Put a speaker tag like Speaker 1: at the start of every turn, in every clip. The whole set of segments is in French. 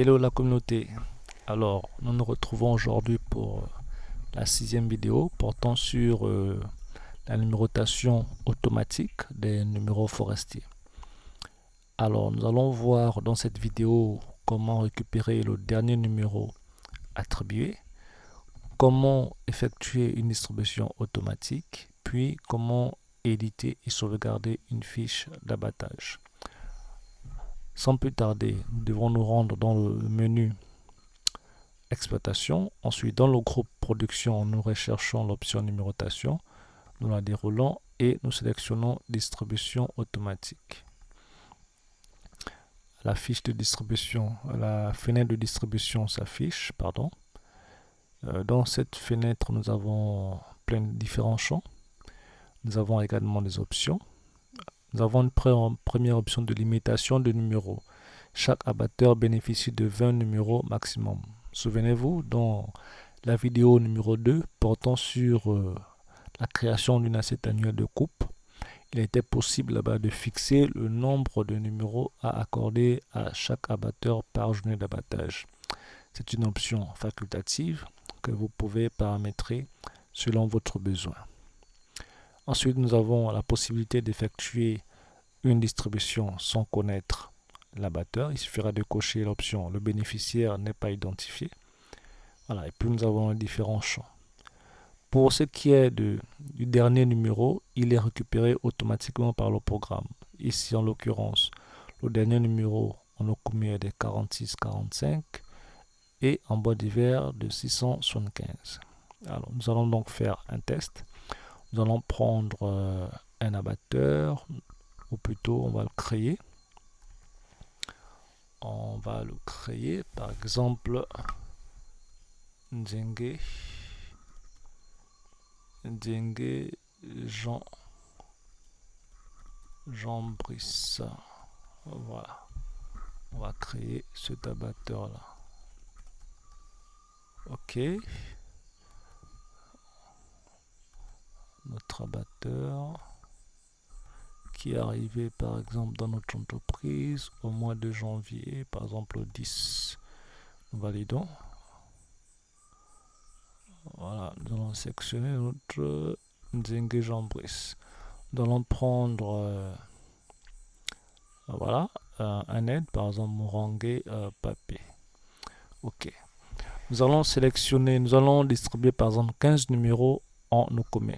Speaker 1: Hello la communauté. Alors, nous nous retrouvons aujourd'hui pour la 6e vidéo portant sur la numérotation automatique des numéros forestiers. Alors, nous allons voir dans cette vidéo comment récupérer le dernier numéro attribué, comment effectuer une distribution automatique, puis comment éditer et sauvegarder une fiche d'abattage. Sans plus tarder, nous devons nous rendre dans le menu exploitation. Ensuite, dans le groupe production, nous recherchons l'option numérotation, nous la déroulons et nous sélectionnons distribution automatique. La fiche de distribution, la fenêtre de distribution s'affiche, pardon. Dans cette fenêtre, nous avons plein de différents champs. Nous avons également des options. Nous avons une première option de limitation de numéros. Chaque abatteur bénéficie de 20 numéros maximum. Souvenez-vous, dans la vidéo numéro 2 portant sur la création d'une assiette annuelle de coupe, il était possible là-bas de fixer le nombre de numéros à accorder à chaque abatteur par journée d'abattage. C'est une option facultative que vous pouvez paramétrer selon votre besoin. Ensuite, nous avons la possibilité d'effectuer une distribution sans connaître l'abatteur. Il suffira de cocher l'option « Le bénéficiaire n'est pas identifié ». Voilà, et puis nous avons les différents champs. Pour ce qui est du dernier numéro, il est récupéré automatiquement par le programme. Ici, en l'occurrence, le dernier numéro en Okumi est de 4645 et en bois d'hiver de 675. Alors, nous allons donc faire un test. Nous allons prendre un abatteur, ou plutôt on va le créer. On va le créer, par exemple, Nzenge Jean Brice. Voilà. On va créer cet abatteur là. Ok. Notre abatteur qui est arrivé par exemple dans notre entreprise au mois de janvier, par exemple le 10. Nous validons. Voilà, nous allons sélectionner notre Nzenge Jean Brice. Nous allons prendre voilà, un aide, par exemple Morangue Papé. Ok. Nous allons sélectionner, nous allons distribuer par exemple 15 numéros en Okome.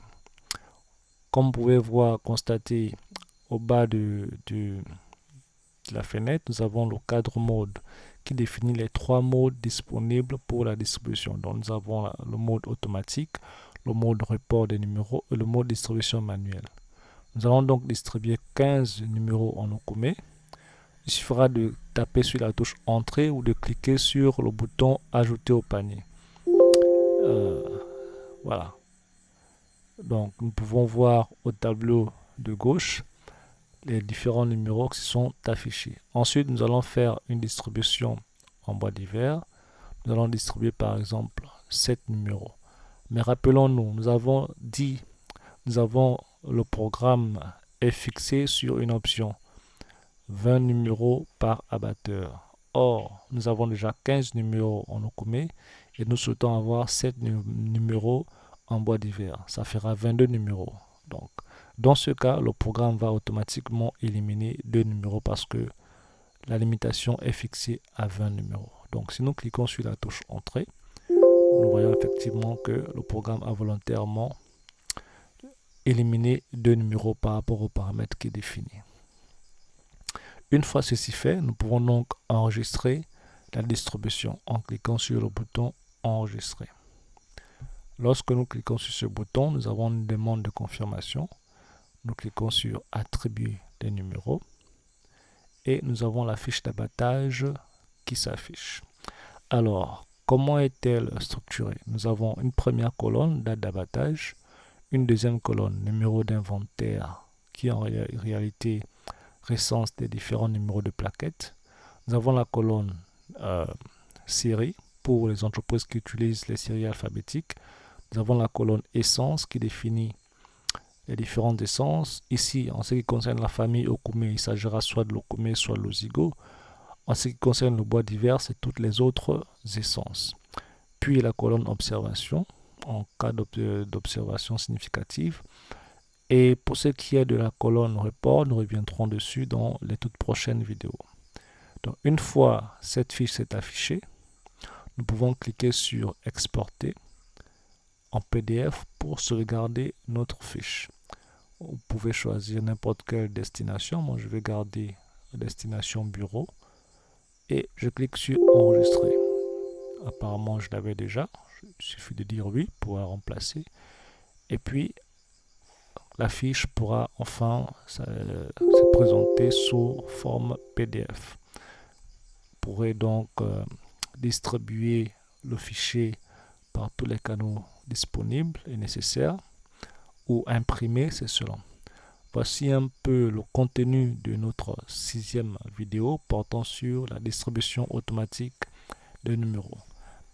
Speaker 1: Comme vous pouvez voir, constater au bas de la fenêtre, nous avons le cadre mode qui définit les 3 modes disponibles pour la distribution. Donc nous avons le mode automatique, le mode report des numéros et le mode distribution manuelle. Nous allons donc distribuer 15 numéros en Okome. Il suffira de taper sur la touche entrée ou de cliquer sur le bouton ajouter au panier. Voilà. Donc nous pouvons voir au tableau de gauche les différents numéros qui sont affichés. Ensuite, nous allons faire une distribution en bois d'hiver. Nous allons distribuer par exemple 7 numéros. Mais rappelons-nous, nous avons le programme est fixé sur une option 20 numéros par abatteur. Or, nous avons déjà 15 numéros en Okome et nous souhaitons avoir 7 numéros en bois d'hiver. Ça fera 22 numéros. Donc, dans ce cas, le programme va automatiquement éliminer 2 numéros parce que la limitation est fixée à 20 numéros. Donc, si nous cliquons sur la touche Entrée, nous voyons effectivement que le programme a volontairement éliminé 2 numéros par rapport au paramètre qui est défini. Une fois ceci fait, nous pouvons donc enregistrer la distribution en cliquant sur le bouton Enregistrer. Lorsque nous cliquons sur ce bouton, nous avons une demande de confirmation. Nous cliquons sur Attribuer des numéros et nous avons la fiche d'abattage qui s'affiche. Alors, comment est-elle structurée? Nous avons une première colonne, date d'abattage, une deuxième colonne, numéro d'inventaire, qui en réalité recense des différents numéros de plaquettes. Nous avons la colonne série pour les entreprises qui utilisent les séries alphabétiques. Nous avons la colonne essence qui définit les différentes essences. Ici, en ce qui concerne la famille Okome, il s'agira soit de l'Okome, soit de l'Ozigo. En ce qui concerne le bois d'hiver, c'est toutes les autres essences. Puis la colonne observation, en cas d'observation significative. Et pour ce qui est de la colonne report, nous reviendrons dessus dans les toutes prochaines vidéos. Donc, une fois cette fiche s'est affichée, nous pouvons cliquer sur exporter en PDF pour sauvegarder notre fiche. Vous pouvez choisir n'importe quelle destination. Moi, je vais garder la destination bureau et je clique sur enregistrer. Apparemment, je l'avais déjà. Il suffit de dire oui pour la remplacer. Et puis, la fiche pourra enfin se présenter sous forme PDF. Vous pourrez donc distribuer le fichier par tous les canaux disponibles et nécessaires ou imprimer, c'est selon. Voici un peu le contenu de notre 6e vidéo portant sur la distribution automatique de numéros.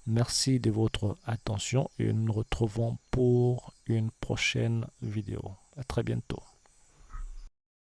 Speaker 1: Merci de votre attention et nous nous retrouvons pour une prochaine vidéo. À très bientôt.